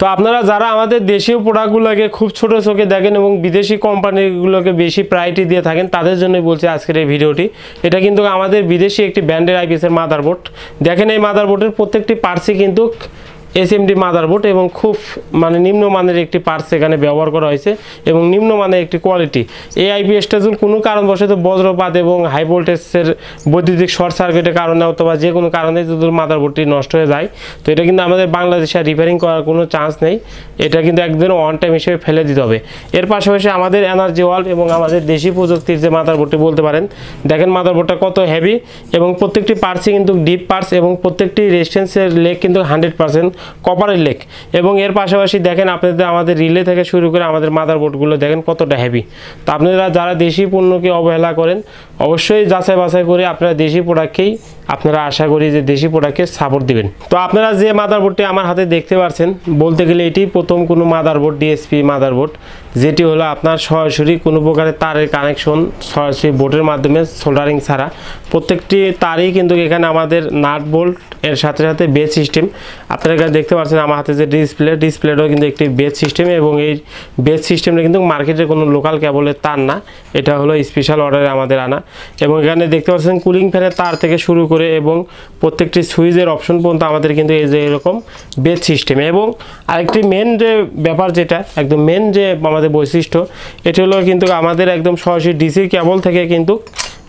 তো আপনারা যারা আমাদের দেশীয় প্রোডাক্টগুলোকে খুব ছোট চোখে দেখেন এবং বিদেশি কোম্পানিগুলোকে বেশি প্রায়োরিটি দিয়ে থাকেন তাদের জন্যই বলছি আজকের এই ভিডিওটি। এটা কিন্তু আমাদের বিদেশি একটি ব্র্যান্ডের আইপিএসের মাদারবোর্ড। দেখেন এই মাদারবোর্ডের প্রত্যেকটি পার্টসই কিন্তু এসএমডি মাদারবোর্ড এবং খুব নিম্নমানের একটি পার্টস এখানে ব্যবহার করা হয়েছে এবং নিম্নমানের একটি কোয়ালিটি। এই আইপিএসটা যদি কোনো কারণবশত বজ্রপাত এবং হাই ভোল্টেজের বৈদ্যুতিক শর্ট সার্কিটের কারণে অথবা যে কোনো কারণে যদি মাদারবোর্ডটি নষ্ট হয়ে যায় তো এটা কিন্তু আমাদের বাংলাদেশে রিপেয়ারিং করার কোনো চান্স নেই। এটা কিন্তু একদম অন টাইম হিসেবে ফেলে দিতে হবে। এর পাশাপাশি আমাদের এনার্জি ওয়ার্ল্ড এবং আমাদের দেশি প্রযুক্তির যে মাদারবোর্ডটি বলতে পারেন, দেখেন মাদারবোর্ডটা কত হেভি এবং প্রত্যেকটি পার্টসই কিন্তু ডিপ পার্টস এবং প্রত্যেকটি রেজিস্ট্যান্সের লেগ কিন্তু 100% কপারের লেগ। এবং এর পাশাপাশি দেখেন আপনাদের আমাদের রিলে থেকে শুরু করে আমাদের মাদারবোর্ডগুলো দেখেন কতটা হেভি। তো আপনারা যারা দেশি পণ্যকে অবহেলা করেন অবশ্যই যাচাই বাছাই করে আপনারা দেশি প্রোডাক্টকেই আপনারা আশা করি যে দেশি প্রোডাক্টকে সাপোর্ট দিবেন। তো আপনারা যে মাদারবোর্ডটি আমার হাতে দেখতে পাচ্ছেন বলতে গেলে এটি প্রথম কোনো মাদারবোর্ড ডিএসপি মাদারবোর্ড, যেটি হলো আপনার সরাসরি কোনো প্রকারের তারের কানেকশন সরাসরি বোর্ডের মাধ্যমে সোল্ডারিং ছাড়া। প্রত্যেকটি তারই কিন্তু এখানে আমাদের নাট বোল্ট এর সাথে সাথে বেস সিস্টেম। আপনারা এখানে দেখতে পাচ্ছেন আমার হাতে যে ডিসপ্লেটাও কিন্তু একটি বেস সিস্টেম এবং এই বেস সিস্টেমটা কিন্তু মার্কেটের কোনো লোকাল কেবলের তার না, এটা হলো স্পেশাল অর্ডারে আমাদের আনা। এবং এখানে দেখতে পাচ্ছেন কুলিং ফ্যানের তার থেকে শুরু করে এবং প্রত্যেকটি সুইচের অপশন পর্যন্ত আমাদের কিন্তু এই যে এরকম বেস সিস্টেম। এবং আরেকটি মেন যে ব্যাপার, যেটা একদম মেন যে আমাদের বৈশিষ্ট্য, এটি হলো কিন্তু আমাদের একদম সরাসরি ডিসি কেবল থেকে কিন্তু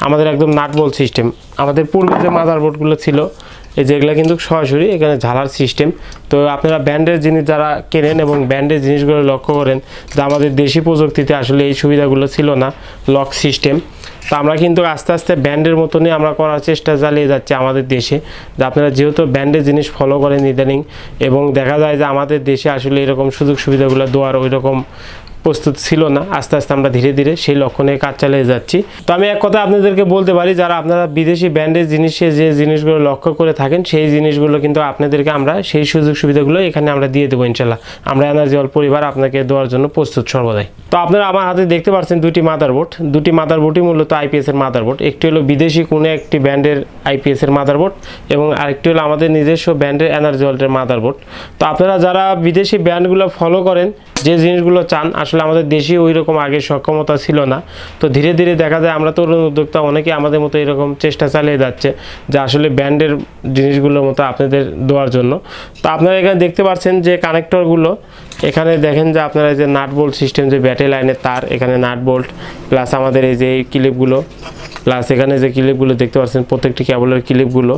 আমাদের একদম নাট বোল্ট সিস্টেম। আমাদের পূর্বে যে মাদারবোর্ডগুলো ছিল এই যেগুলো কিন্তু সরাসরি এখানে ঝালার সিস্টেম। তো আপনারা ব্র্যান্ডের জিনিস যারা কেনেন এবং ব্র্যান্ডের জিনিসগুলো লক্ষ্য করেন যে আমাদের দেশি প্রযুক্তিতে আসলে এই সুবিধাগুলো ছিল না, লক সিস্টেম। তো আমরা কিন্তু আস্তে আস্তে ব্র্যান্ডের মতনই আমরা করার চেষ্টা চালিয়ে যাচ্ছি আমাদের দেশে। যে আপনারা যেহেতু ব্র্যান্ডের জিনিস ফলো করেন ইদানিং এবং দেখা যায় যে আমাদের দেশে আসলে এরকম সুযোগ সুবিধাগুলো দেওয়ার ওই রকম প্রস্তুত ছিল না, আস্তে আস্তে আমরা ধীরে ধীরে সেই লক্ষ্যে কাজ চালিয়ে যাচ্ছি। তো আমি এক কথা আপনাদেরকে বলতে পারি, যারা আপনারা বিদেশি ব্র্যান্ডের জিনিসে যে জিনিসগুলো লক্ষ্য করে থাকেন সেই জিনিসগুলো কিন্তু আপনাদেরকে আমরা সেই সুযোগ সুবিধাগুলো এখানে আমরা দিয়ে দেবো ইনশাল্লাহ। আমরা এনার্জি ওয়ার্ল্ড পরিবার আপনাকে দেওয়ার জন্য প্রস্তুত সর্বদাই। তো আপনারা আমার হাতে দেখতে পাচ্ছেন দুটি মাদারবোর্ডই মূলত আইপিএসের মাদারবোর্ড। একটি হলো বিদেশি কোনো একটি ব্র্যান্ডের আইপিএসের মাদারবোর্ড এবং আরেকটি হলো আমাদের নিজস্ব ব্র্যান্ডের এনার্জি ওয়ার্ল্ডের মাদারবোর্ড। তো আপনারা যারা বিদেশি ব্র্যান্ডগুলো ফলো করেন, যে জিনিসগুলো চান, আসলে আমাদের দেশে ওই রকম আগে সক্ষমতা ছিল না। তো ধীরে ধীরে দেখা যায় আমরা তরুণ উদ্যোক্তা অনেকে আমাদের মতো এরকম চেষ্টা চালিয়ে যাচ্ছে যে আসলে ব্র্যান্ডের জিনিসগুলোর মতো আপনাদের দেওয়ার জন্য। তো আপনারা এখানে দেখতে পাচ্ছেন যে কানেক্টরগুলো, এখানে দেখেন যে আপনারা যে নাট বোল্ট সিস্টেম, যে ব্যাটারি লাইনের তার, এখানে নাট বোল্ট প্লাস আমাদের এই যে ক্লিপগুলো প্লাস এখানে যে ক্লিপগুলো দেখতে পাচ্ছেন প্রত্যেকটি কেবলের ক্লিপগুলো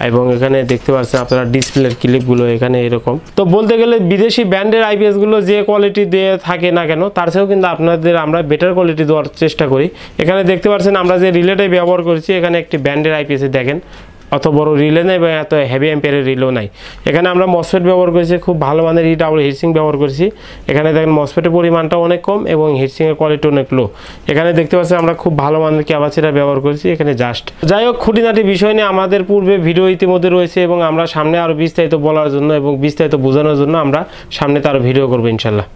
এবং এখানে দেখতে পাচ্ছেন আপনারা ডিসপ্লের ক্লিপগুলো এখানে এরকম। তো বলতে গেলে বিদেশি ব্র্যান্ডের আইপিএসগুলো যে কোয়ালিটি দিয়ে থাকে না কেন তার চেয়েও কিন্তু আপনাদের আমরা বেটার কোয়ালিটি দেওয়ার চেষ্টা করি। এখানে দেখতে পাচ্ছেন আমরা যে রিলেটাই ব্যবহার করেছি, এখানে একটি ব্র্যান্ডের আইপিএসে দেখেন অত বড় রিলে নেই বা এত হেভি অ্যাম্পিয়ারের রিলেও নাই। এখানে আমরা মসফেট ব্যবহার করেছি, খুব ভালো মানের হিটসিং ব্যবহার করেছি। এখানে দেখেন মসফেটের পরিমাণটা অনেক কম এবং হিটসিংয়ের কোয়ালিটি অনেক লো। এখানে দেখতে পাচ্ছেন আমরা খুব ভালো মানের ক্যাপাসিটার ব্যবহার করেছি এখানে জাস্ট। যাই হোক, খুঁটিনাটি বিষয় নিয়ে আমাদের পূর্বে ভিডিও ইতিমধ্যে রয়েছে এবং আমরা সামনে আরও বিস্তারিত বলার জন্য এবং বিস্তারিত বোঝানোর জন্য আমরা সামনে তারও ভিডিও করবো ইনশাল্লাহ।